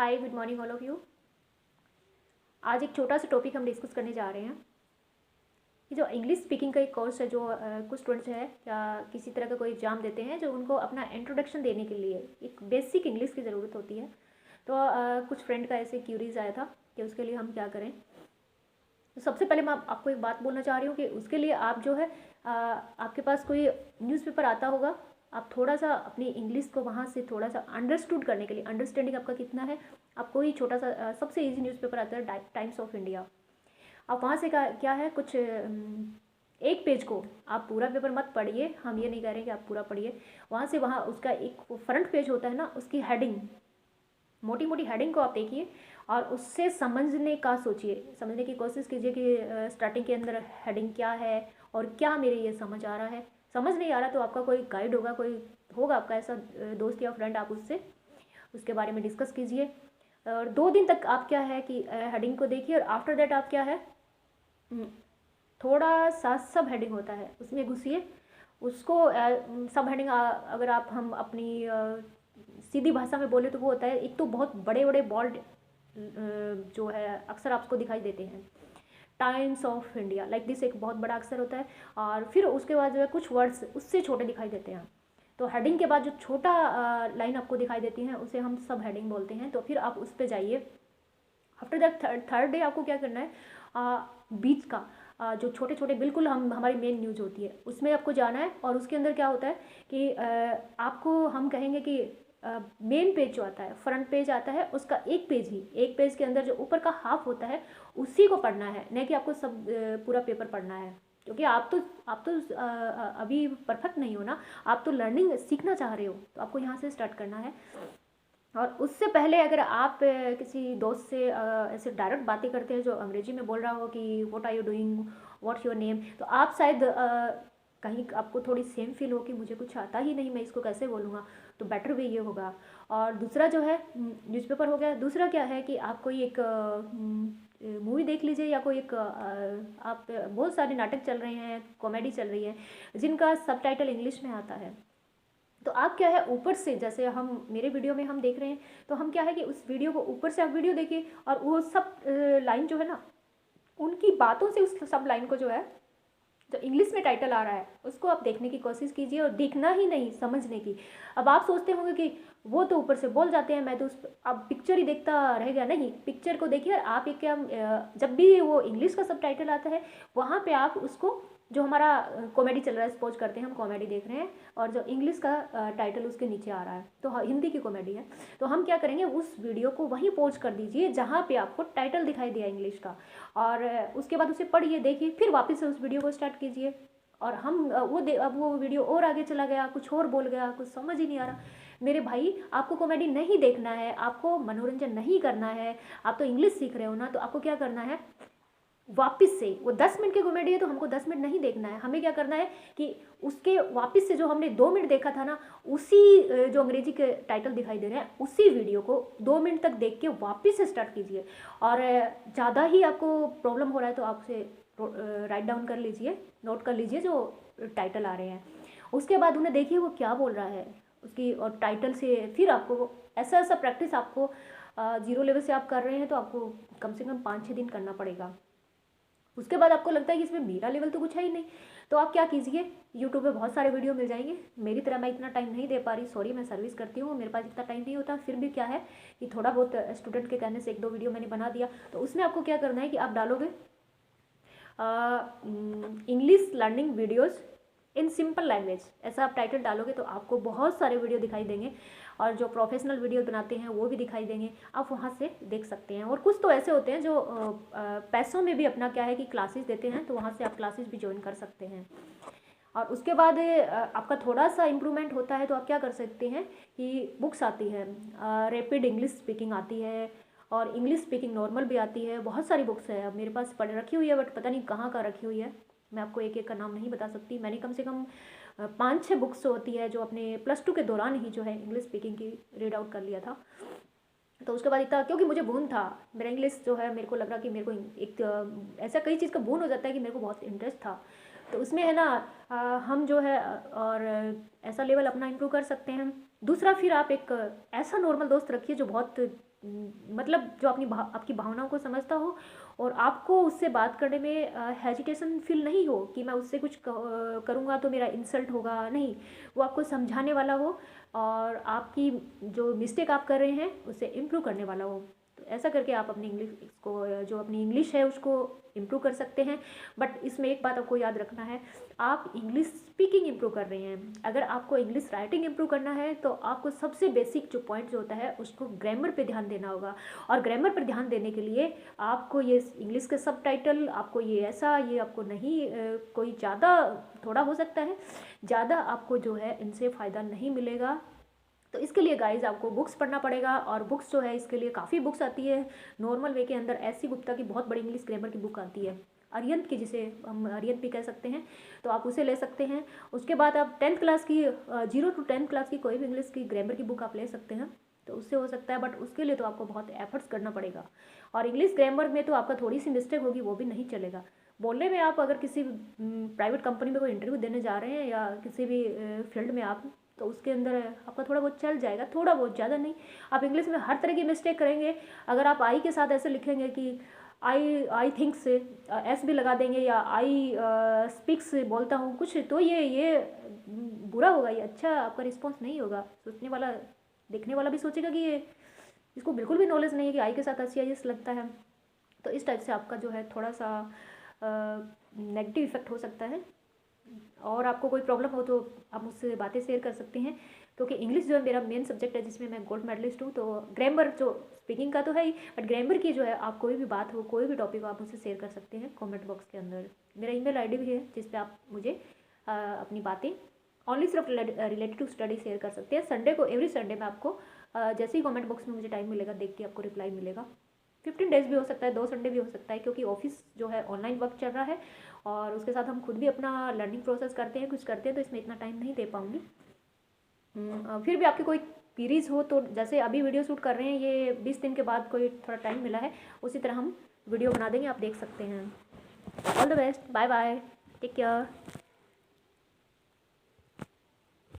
Hi, good morning all of you. आज एक छोटा सा टॉपिक हम डिस्कस करने जा रहे हैं। ये जो इंग्लिश स्पीकिंग का एक कोर्स है, जो कुछ स्टूडेंट्स है या किसी तरह का कोई एग्ज़ाम देते हैं, जो उनको अपना इंट्रोडक्शन देने के लिए एक बेसिक इंग्लिश की ज़रूरत होती है। तो कुछ फ्रेंड का ऐसे क्यूरीज आया था कि उसके लिए हम क्या करें। तो सबसे पहले मैं आपको एक बात बोलना चाह रही हूँ कि उसके लिए आप जो है आपके पास कोई न्यूज़पेपर आता होगा। आप थोड़ा सा अपनी इंग्लिश को वहाँ से थोड़ा सा अंडरस्टूड करने के लिए, अंडरस्टैंडिंग आपका कितना है, आपको ही छोटा सा सबसे इजी न्यूज़पेपर आता है टाइम्स ऑफ इंडिया। आप वहाँ से क्या है, कुछ एक पेज को आप पूरा पेपर मत पढ़िए, हम ये नहीं कह रहे कि आप पूरा पढ़िए। वहाँ से वहाँ उसका एक फ्रंट पेज होता है ना, उसकी हेडिंग, मोटी मोटी हेडिंग को आप देखिए और उससे समझने का सोचिए, समझने की कोशिश कीजिए कि स्टार्टिंग के अंदर हेडिंग क्या है और क्या मेरे ये समझ आ रहा है। समझ नहीं आ रहा तो आपका कोई गाइड होगा, कोई होगा आपका ऐसा दोस्त या फ्रेंड, आप उससे उसके बारे में डिस्कस कीजिए। और 2 दिन तक आप क्या है कि हेडिंग को देखिए और आफ्टर दैट आप क्या है, थोड़ा सा सब हेडिंग होता है उसमें घुसिए। उसको सब हेडिंग अगर आप हम अपनी सीधी भाषा में बोले तो वो होता है, एक तो बहुत बड़े बड़े बोल्ड जो है अक्सर आपको दिखाई देते हैं, times of India like this, एक बहुत बड़ा अक्षर होता है। और फिर उसके बाद जो है कुछ वर्ड्स उससे छोटे दिखाई देते हैं। तो हेडिंग के बाद जो छोटा लाइन आपको दिखाई देती है उसे हम सब हेडिंग बोलते हैं। तो फिर आप उस पर जाइए। आफ्टर दैट थर्ड डे आपको क्या करना है, बीच का जो छोटे छोटे बिल्कुल हमारी मेन न्यूज़ होती है उसमें आपको जाना है। और उसके अंदर क्या होता है कि आपको हम कहेंगे कि मेन पेज जो आता है, फ्रंट पेज आता है, उसका एक पेज ही, एक पेज के अंदर जो ऊपर का हाफ होता है उसी को पढ़ना है, नहीं कि आपको सब पूरा पेपर पढ़ना है। क्योंकि आप तो अभी परफेक्ट नहीं हो ना, आप तो लर्निंग सीखना चाह रहे हो, तो आपको यहाँ से स्टार्ट करना है। और उससे पहले अगर आप किसी दोस्त से ऐसे डायरेक्ट बातें करते हैं जो अंग्रेजी में बोल रहा हो कि what are you doing, what's your name, तो आप शायद कहीं आपको थोड़ी सेम फील हो कि मुझे कुछ आता ही नहीं, मैं इसको कैसे बोलूँगा। तो बेटर वे ये होगा। और दूसरा जो है न्यूज़पेपर हो गया। दूसरा क्या है कि आप कोई एक मूवी देख लीजिए या कोई एक आप बहुत सारे नाटक चल रहे हैं, कॉमेडी चल रही है जिनका सबटाइटल इंग्लिश में आता है। तो आप क्या है ऊपर से, जैसे हम मेरे वीडियो में हम देख रहे हैं, तो हम क्या है कि उस वीडियो को ऊपर से आप वीडियो देखिए और वो सब लाइन जो है ना, उनकी बातों से उस सब लाइन को जो है, जो इंग्लिश में टाइटल आ रहा है उसको आप देखने की कोशिश कीजिए और देखना ही नहीं, समझने की। अब आप सोचते होंगे कि वो तो ऊपर से बोल जाते हैं, मैं तो उस अब पिक्चर ही देखता रह गया। नहीं, पिक्चर को देखिए और आप एक क्या, जब भी वो इंग्लिश का सब टाइटल आता है वहाँ पे आप उसको, जो हमारा कॉमेडी चल रहा है, सपोज करते हैं हम कॉमेडी देख रहे हैं और जो इंग्लिश का टाइटल उसके नीचे आ रहा है, तो हिंदी की कॉमेडी है, तो हम क्या करेंगे, उस वीडियो को वहीं पॉज कर दीजिए जहाँ पे आपको टाइटल दिखाई दिया इंग्लिश का, और उसके बाद उसे पढ़िए, देखिए, फिर वापस से उस वीडियो को स्टार्ट कीजिए। और हम अब वो वीडियो और आगे चला गया, कुछ और बोल गया, कुछ समझ ही नहीं आ रहा। मेरे भाई, आपको कॉमेडी नहीं देखना है, आपको मनोरंजन नहीं करना है, आप तो इंग्लिश सीख रहे हो ना, तो आपको क्या करना है, वापस से वो 10 मिनट की कॉमेडी है तो हमको 10 मिनट नहीं देखना है, हमें क्या करना है कि उसके वापस से जो हमने 2 मिनट देखा था ना, उसी जो अंग्रेजी के टाइटल दिखाई दे रहे हैं उसी वीडियो को 2 मिनट तक देख के वापस से स्टार्ट कीजिए। और ज़्यादा ही आपको प्रॉब्लम हो रहा है तो आप उसे राइट डाउन कर लीजिए, नोट कर लीजिए जो टाइटल आ रहे हैं। उसके बाद उन्हें देखिए वो क्या बोल रहा है उसकी, और टाइटल से फिर आपको ऐसा ऐसा प्रैक्टिस आपको 0 लेवल से आप कर रहे हैं तो आपको कम से कम 5-6 दिन करना पड़ेगा। उसके बाद आपको लगता है कि इसमें मेरा लेवल तो कुछ है ही नहीं, तो आप क्या कीजिए, यूट्यूब पे बहुत सारे वीडियो मिल जाएंगे। मेरी तरह मैं इतना टाइम नहीं दे पा रही, सॉरी, मैं सर्विस करती हूँ, मेरे पास इतना टाइम नहीं होता, फिर भी क्या है कि थोड़ा बहुत स्टूडेंट के कहने से 1-2 वीडियो मैंने बना दिया। तो उसमें आपको क्या करना है कि आप डालोगे English learning videos in simple language, ऐसा आप टाइटल डालोगे तो आपको बहुत सारे वीडियो दिखाई देंगे, और जो प्रोफेशनल वीडियो बनाते हैं वो भी दिखाई देंगे, आप वहाँ से देख सकते हैं। और कुछ तो ऐसे होते हैं जो पैसों में भी अपना क्या है कि क्लासेस देते हैं, तो वहाँ से आप क्लासेस भी ज्वाइन कर सकते हैं। और उसके बाद आपका थोड़ा सा इम्प्रूवमेंट होता है तो आप क्या कर सकते हैं कि बुक्स आती है, रैपिड इंग्लिश स्पीकिंग आती है और इंग्लिश स्पीकिंग नॉर्मल भी आती है, बहुत सारी बुक्स है। अब मेरे पास पढ़ रखी हुई है बट पता नहीं कहाँ का रखी हुई है, मैं आपको एक एक का नाम नहीं बता सकती। मैंने कम से कम 5-6 बुक्स होती है जो अपने +2 के दौरान ही जो है इंग्लिश स्पीकिंग की रीड आउट कर लिया था। तो उसके बाद इतना, क्योंकि मुझे बोन था, मेरा इंग्लिश जो है, मेरे को लग रहा कि मेरे को एक ऐसा कई चीज़ का बोन हो जाता है कि मेरे को बहुत इंटरेस्ट था, तो उसमें है ना हम जो है और ऐसा लेवल अपना इम्प्रूव कर सकते हैं। दूसरा, फिर आप एक ऐसा नॉर्मल दोस्त रखिए जो बहुत मतलब जो आपकी भावनाओं को समझता हो और आपको उससे बात करने में हेजिटेशन फील नहीं हो कि मैं उससे कुछ करूँगा तो मेरा इंसल्ट होगा, नहीं। वो आपको समझाने वाला हो और आपकी जो मिस्टेक आप कर रहे हैं उसे इम्प्रूव करने वाला हो। तो ऐसा करके आप अपनी इंग्लिश को, जो अपनी इंग्लिश है उसको इम्प्रूव कर सकते हैं। बट इसमें एक बात आपको याद रखना है, आप इंग्लिश स्पीकिंग इम्प्रूव कर रहे हैं। अगर आपको इंग्लिश राइटिंग इम्प्रूव करना है तो आपको सबसे बेसिक जो पॉइंट जो होता है उसको ग्रामर पे ध्यान देना होगा। और ग्रामर पर ध्यान देने के लिए आपको ये इंग्लिश के सबटाइटल, आपको ये ऐसा, ये आपको नहीं कोई ज़्यादा, थोड़ा हो सकता है, ज़्यादा आपको जो है इनसे फ़ायदा नहीं मिलेगा। तो इसके लिए गाइज आपको बुक्स पढ़ना पड़ेगा। और बुक्स जो है इसके लिए काफ़ी बुक्स आती है नॉर्मल वे के अंदर। एस सी गुप्ता की बहुत बड़ी इंग्लिश ग्रामर की बुक आती है, अरिहंत की, जिसे हम अरिहंत भी कह सकते हैं, तो आप उसे ले सकते हैं। उसके बाद आप 10th क्लास की 0 to 10th क्लास की कोई भी इंग्लिश की ग्रामर की बुक आप ले सकते हैं, तो उससे हो सकता है। बट उसके लिए तो आपको बहुत एफर्ट्स करना पड़ेगा। और इंग्लिश ग्रामर में तो आपका थोड़ी सी मिस्टेक होगी वो भी नहीं चलेगा। बोलने में आप अगर किसी प्राइवेट कंपनी में कोई इंटरव्यू देने जा रहे हैं या किसी भी फील्ड में आप, तो उसके अंदर आपका थोड़ा बहुत चल जाएगा, थोड़ा बहुत, ज़्यादा नहीं। आप इंग्लिश में हर तरह की मिस्टेक करेंगे। अगर आप आई के साथ ऐसे लिखेंगे कि आई थिंक से एस भी लगा देंगे, या आई स्पीक्स बोलता हूँ कुछ, तो ये बुरा होगा, ये अच्छा आपका रिस्पॉन्स नहीं होगा। सोचने वाला, देखने वाला भी सोचेगा कि ये, इसको बिल्कुल भी नॉलेज नहीं है कि आई के साथ ऐसी एस लगता है। तो इस टाइप से आपका जो है थोड़ा सा नेगेटिव इफेक्ट हो सकता है। और आपको कोई प्रॉब्लम हो तो आप मुझसे बातें शेयर कर सकते हैं, क्योंकि इंग्लिश जो है मेरा मेन सब्जेक्ट है जिसमें मैं गोल्ड मेडलिस्ट हूँ। तो ग्रामर जो स्पीकिंग का तो है ही, बट ग्रामर की जो है आप कोई भी बात हो, कोई भी टॉपिक हो, आप मुझसे शेयर कर सकते हैं कमेंट बॉक्स के अंदर। मेरा ईमेल आईडी भी है जिस पे आप मुझे अपनी बातें ओनली सिर्फ रिलेटेड टू स्टडी शेयर कर सकते हैं। संडे को, एवरी संडे में आपको जैसे ही कमेंट बॉक्स में मुझे टाइम मिलेगा देख के आपको रिप्लाई मिलेगा। 15 डेज़ भी हो सकता है, 2 संडे भी हो सकता है, क्योंकि ऑफिस जो है ऑनलाइन वर्क चल रहा है और उसके साथ हम खुद भी अपना लर्निंग प्रोसेस करते हैं, कुछ करते हैं, तो इसमें इतना टाइम नहीं दे पाऊँगी। फिर भी आपकी कोई क्वीरीज़ हो तो, जैसे अभी वीडियो शूट कर रहे हैं, ये 20 दिन के बाद कोई थोड़ा टाइम मिला है, उसी तरह हम वीडियो बना देंगे, आप देख सकते हैं। All the best, bye bye, take care.